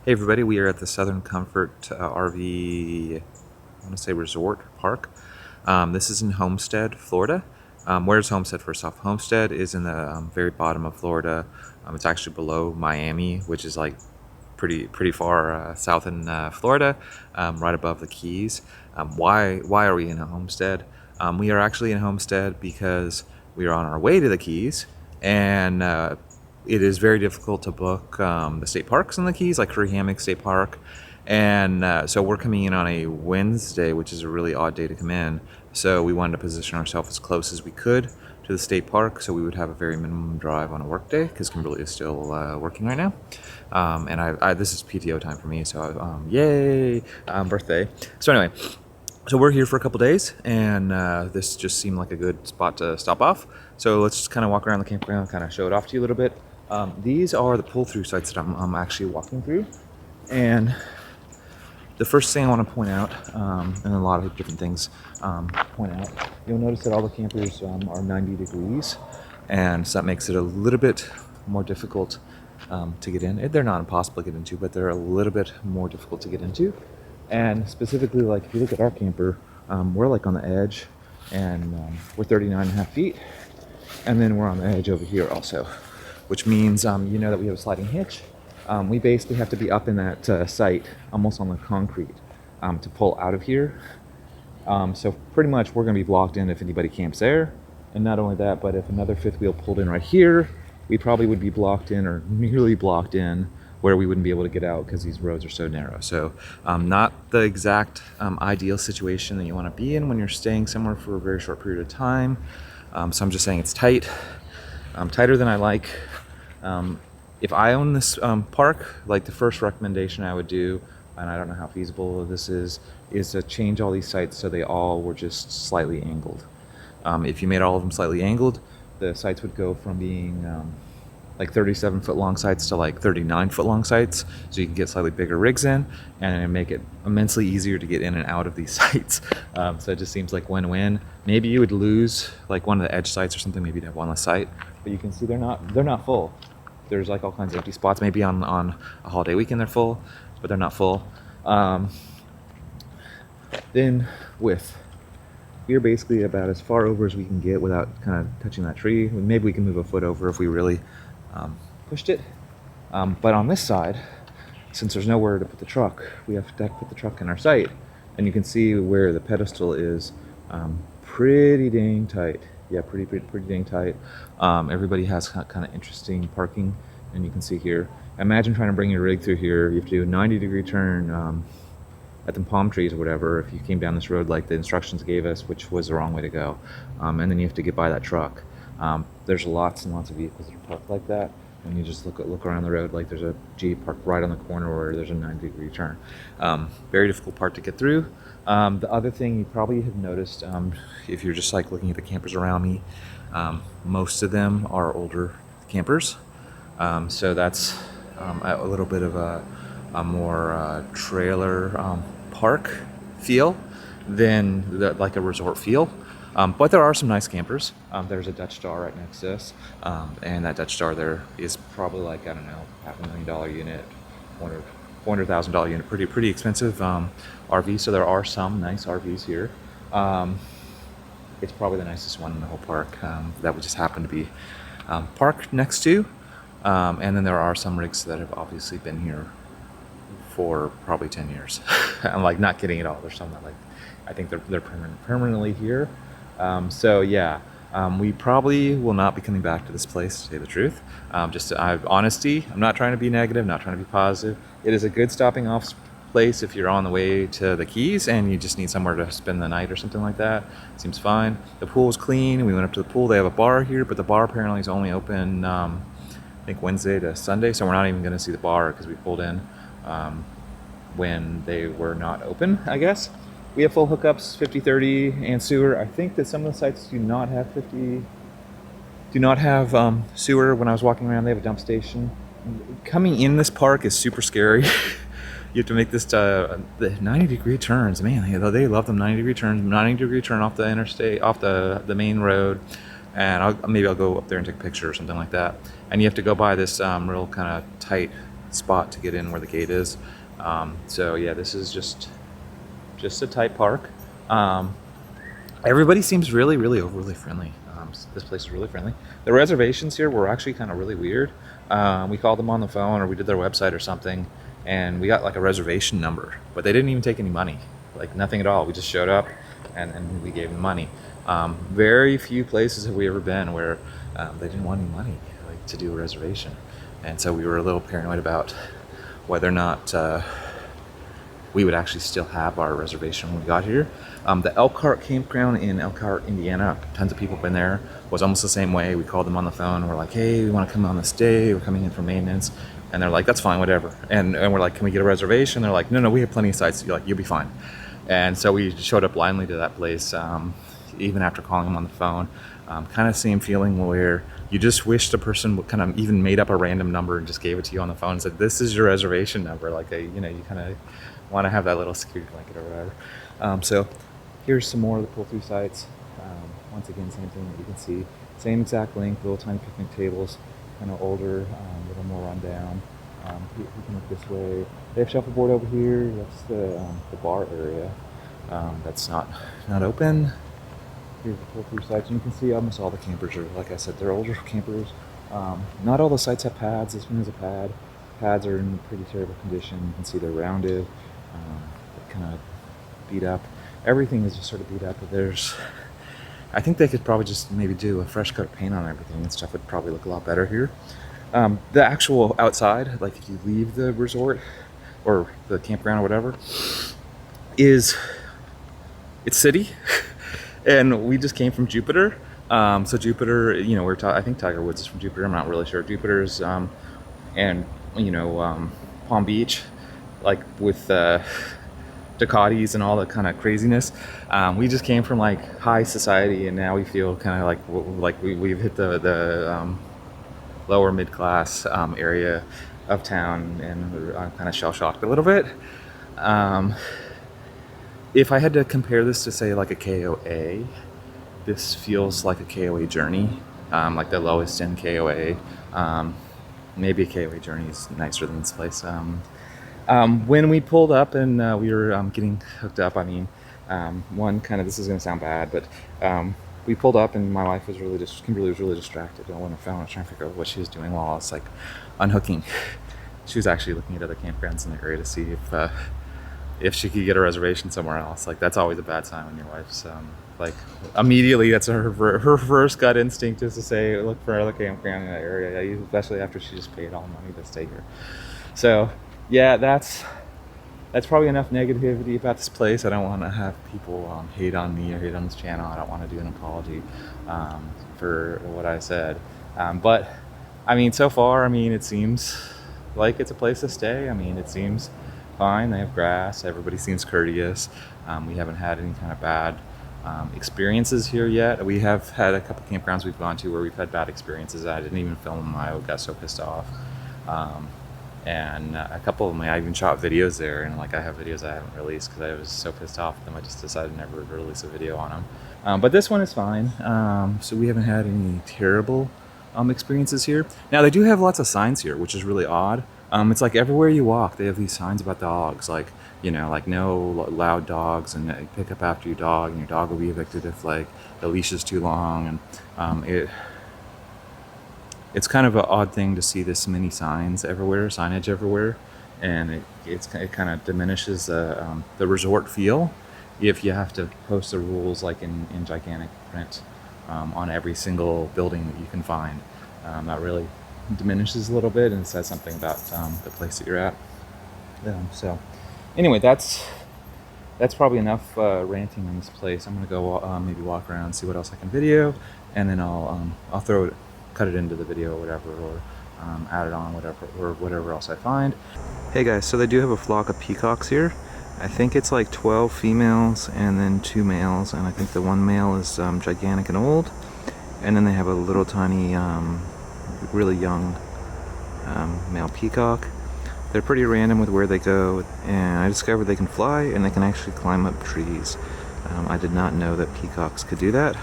Hey everybody, we are at the Southern Comfort RV, I want to say resort park. This is in Homestead, Florida. Where's Homestead first off? Homestead is in the very bottom of Florida. It's actually below Miami, which is like pretty far south in Florida, right above the Keys. Why are we in Homestead? We are actually in Homestead because we are on our way to the Keys, and it is very difficult to book the state parks in the Keys, like Curry Hammock State Park. And so we're coming in on a Wednesday, which is a really odd day to come in. So we wanted to position ourselves as close as we could to the state park, so we would have a very minimum drive on a work day, because Kimberly is still working right now. And this is PTO time for me, so yay, birthday. So anyway, so we're here for a couple days, and this just seemed like a good spot to stop off. So let's just kind of walk around the campground, kind of show it off to you a little bit. These are the pull-through sites that I'm actually walking through. And the first thing I want to point out, and a lot of different things point out, you'll notice that all the campers are 90 degrees, and so that makes it a little bit more difficult to get in. They're not impossible to get into, but they're a little bit more difficult to get into. And specifically, like if you look at our camper, we're like on the edge, and we're 39.5 feet, and then we're on the edge over here also, which means you know that we have a sliding hitch. We basically have to be up in that site, almost on the concrete, to pull out of here. So pretty much we're going to be blocked in if anybody camps there. And not only that, but if another fifth wheel pulled in right here, we probably would be blocked in, or nearly blocked in, where we wouldn't be able to get out because these roads are so narrow. So not the exact ideal situation that you want to be in when you're staying somewhere for a very short period of time. So I'm just saying it's tight, tighter than I like. If I own this park, like the first recommendation I would do, and I don't know how feasible this is to change all these sites so they all were just slightly angled. If you made all of them slightly angled, the sites would go from being like 37-foot long sites to like 39-foot long sites, so you can get slightly bigger rigs in, and it'd make it immensely easier to get in and out of these sites. So it just seems like win-win. Maybe you would lose like one of the edge sites or something, maybe you'd have one less site, but you can see they're not full. There's like all kinds of empty spots. Maybe on a holiday weekend they're full, but they're not full. Then width. We're basically about as far over as we can get without kind of touching that tree. Maybe we can move a foot over if we really pushed it. But on this side, since there's nowhere to put the truck, we have to put the truck in our site. And you can see where the pedestal is pretty dang tight. Yeah, pretty dang tight. Everybody has kind of interesting parking, and you can see here. Imagine trying to bring your rig through here. You have to do a 90-degree turn at the palm trees or whatever if you came down this road like the instructions gave us, which was the wrong way to go. And then you have to get by that truck. There's lots and lots of vehicles that are parked like that, and you just look around the road, like there's a Jeep parked right on the corner where there's a 90-degree turn. Very difficult part to get through. The other thing you probably have noticed, if you're just like looking at the campers around me, most of them are older campers. So that's a little bit of a more trailer park feel than like a resort feel. But there are some nice campers. There's a Dutch Star right next to us, and that Dutch Star there is probably like, I don't know, $500,000 unit, $400,000 unit, pretty expensive RV. So there are some nice RVs here. It's probably the nicest one in the whole park that would just happen to be parked next to. And then there are some rigs that have obviously been here for probably 10 years. I'm like not kidding at all. There's some that like, I think they're permanently here. So yeah, we probably will not be coming back to this place, to say the truth. Just honesty. I'm not trying to be negative, not trying to be positive. It is a good stopping off place if you're on the way to the Keys and you just need somewhere to spend the night or something like that. Seems fine. The pool is clean. We went up to the pool. They have a bar here, but the bar apparently is only open, I think Wednesday to Sunday. So we're not even going to see the bar because we pulled in when they were not open, I guess. We have full hookups, 50/30 and sewer. I think that some of the sites do not have sewer. When I was walking around, they have a dump station. Coming in this park is super scary. You have to make this the 90-degree turns. Man, they love them 90-degree turns. 90-degree turn off the interstate, off the main road, and maybe I'll go up there and take a picture or something like that. And you have to go by this real kind of tight spot to get in where the gate is. So yeah, this is just a tight park. Everybody seems really overly friendly. This place is really friendly. The reservations here were actually kind of really weird. We called them on the phone, or we did their website or something, and we got like a reservation number, but they didn't even take any money, like nothing at all. We just showed up and we gave them money. Very few places have we ever been where they didn't want any money, like, to do a reservation. And so we were a little paranoid about whether or not we would actually still have our reservation when we got here. The Elkhart campground in Elkhart, Indiana, tons of people have been there, was almost the same way. We called them on the phone. We're like, hey, we want to come on this day. We're coming in for maintenance. And they're like, that's fine, whatever. And we're like, can we get a reservation? They're like, no, we have plenty of sites. You're like, you'll be fine. And so we showed up blindly to that place, even after calling them on the phone. Kind of same feeling where you just wish the person would kind of even made up a random number and just gave it to you on the phone and said, this is your reservation number. Like, you kind of want to have that little security blanket or whatever. So here's some more of the pull-through sites. Once again, same thing that you can see. Same exact length, little tiny picnic tables, kind of older, a little more rundown. We can look this way. They have shuffleboard over here. That's the bar area. That's not open. Here's the pull-through sites, and you can see almost all the campers are, like I said, they're older campers. Not all the sites have pads. This one has a pad. Pads are in pretty terrible condition. You can see they're rounded, kind of beat up. Everything is just sort of beat up. But I think they could probably just maybe do a fresh coat of paint on everything and stuff would probably look a lot better here. The actual outside, like if you leave the resort or the campground or whatever, it's city. And we just came from Jupiter. So Jupiter, I think Tiger Woods is from Jupiter. I'm not really sure. Jupiter's, and Palm Beach, like with Ducatis and all that kind of craziness. We just came from like high society, and now we feel kind of like we've hit the lower mid class area of town, and we're kind of shell shocked a little bit. If I had to compare this to, say, like a KOA, this feels like a KOA journey, like the lowest end KOA. Maybe a KOA journey is nicer than this place. When we pulled up and we were getting hooked up, this is going to sound bad, but we pulled up and my wife was Kimberly was really distracted on the phone. I was trying to figure out what she was doing while I was like unhooking. She was actually looking at other campgrounds in the area to see if she could get a reservation somewhere else. Like, that's always a bad sign when your wife's like immediately, that's her first gut instinct is to say look for another campground in that area, especially after she just paid all the money to stay here. So yeah, that's probably enough negativity about this place. I don't want to have people hate on me or hate on this channel. I don't want to do an apology for what I said, but so far, it seems like it's a place to stay. It seems fine. They have grass. Everybody seems courteous. We haven't had any kind of bad experiences here yet. We have had a couple campgrounds we've gone to where we've had bad experiences. I didn't even film them. I got so pissed off. And a couple of them, I even shot videos there, and like I have videos I haven't released because I was so pissed off with them. I just decided never to release a video on them. But this one is fine. So we haven't had any terrible experiences here. Now they do have lots of signs here, which is really odd. It's like everywhere you walk, they have these signs about dogs, like no loud dogs, and pick up after your dog, and your dog will be evicted if like the leash is too long. And it's kind of an odd thing to see this many signage everywhere, and it kind of diminishes the resort feel if you have to post the rules like in gigantic print on every single building that you can find. That really diminishes a little bit and says something about the place that you're at. So anyway, that's probably enough ranting on this place. I'm gonna go maybe walk around, see what else I can video, and then I'll cut it into the video or whatever, or add it on whatever else I find. Hey guys, so they do have a flock of peacocks here. I think it's like 12 females and then 2 males, and I think the one male is gigantic and old, and then they have a little tiny really young male peacock. They're pretty random with where they go, and I discovered they can fly and they can actually climb up trees. I did not know that peacocks could do that.